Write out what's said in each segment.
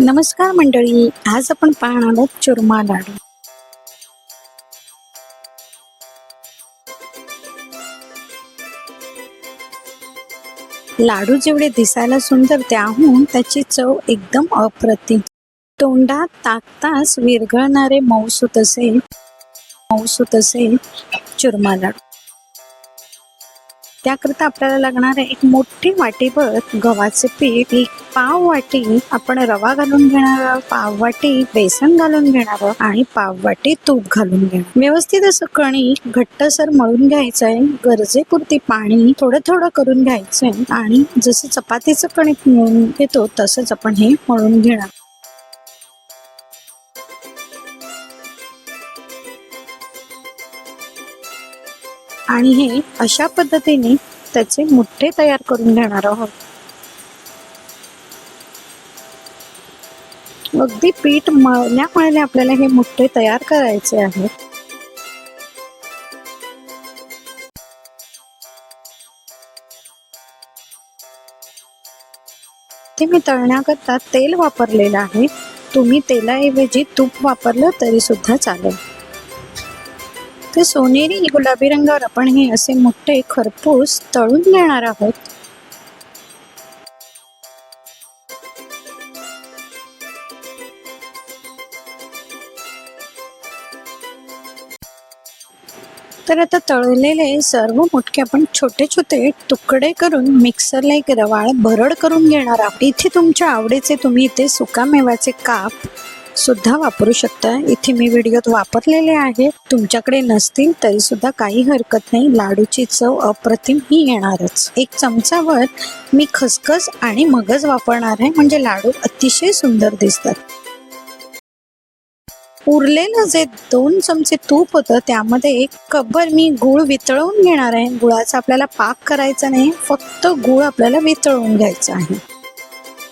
नमस्कार मंडळी, आज आपण पाहणार आहोत चुरमा लाडू। लाडू जेवढे दिसायला सुंदर त्याहून त्याची चव एकदम अप्रतिम। तोंडात टाकताच विरघळणारे मऊसूत असे चुरमा लाडू। त्याकरता आपल्याला लागणार आहे एक मोठी वाटीभर गव्हाचे पीठ, एक पाव वाटी आपण रवा घालून घेणार आहोत, पाव वाटी बेसन घालून घेणार आहोत आणि पाव वाटी तूप घालून घेणार। व्यवस्थित असं कणिक घट्टसर मळून घ्यायचं आहे। गरजेपुरती पाणी थोडं थोडं करून घ्यायचं आहे आणि जसं चपातीचं कणिक मळून घेतो तसंच आपण हे मळून घेणार। आणि हे अशा पद्धतीने त्याचे मुठ्ठे तयार करून घेणार आहोत। अगदी पीठ मळल्या आपल्याला हे मुठ्ठे तयार करायचे आहेत। ते मी तळण्याकरता तेल वापरलेलं आहे। तुम्ही तेलाऐवजी तूप वापरलं तरी सुद्धा चालेल। ते सोनेरी गुलाबी रंगावर आपण हे असे मोठे खरपूस तळून घेणार आहोत। तर आता तळलेले सर्व मुटके आपण छोटे छोटे तुकडे करून मिक्सरला एक रवाळ भरड करून घेणार आहोत। इथे तुमच्या आवडीचे तुम्ही इथे सुकामेव्याचे काप सुद्धा वापरू शकता। इथे मी व्हिडिओत वापरलेले आहे, तुमच्याकडे नसतील तरी सुद्धा काही हरकत नाही। लाडूची चव अप्रतिम ही येणारच। एक चमचावर मी खसखस आणि मगज वापरणार आहे, म्हणजे लाडू अतिशय सुंदर दिसतात। उरलेलं जे 2 चमचे तूप होतं त्यामध्ये एक कपभर मी गूळ वितळवून घेणार आहे। गुळाचा आपल्याला पाक करायचा नाही, फक्त गूळ आपल्याला वितळवून घ्यायचा आहे।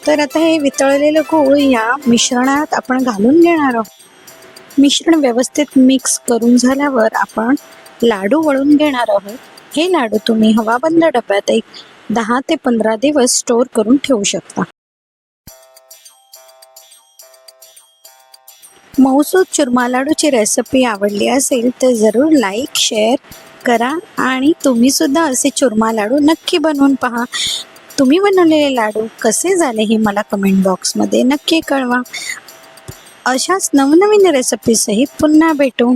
तर आता हे वितळलेलं गूळ या मिश्रणात आपण घालून घेणार आहोत। मिश्रण व्यवस्थित मिक्स करून झाल्यावर आपण लाडू वळून घेणार आहोत। हे लाडू तुम्ही हवाबंद डब्यात एक 10 ते 15 दिवस स्टोर करून ठेवू शकता। मऊसूत चुरमा लाडूची रेसिपी आवडली असेल तर जरूर लाईक शेअर करा आणि तुम्ही सुद्धा असे चुरमा लाडू नक्की बनवून पहा। तुम्ही बनवलेले लाडू कसे झाले हे मला कमेंट बॉक्समध्ये नक्की कळवा। अशाच नवनवीन रेसिपी सहित पुन्हा भेटू।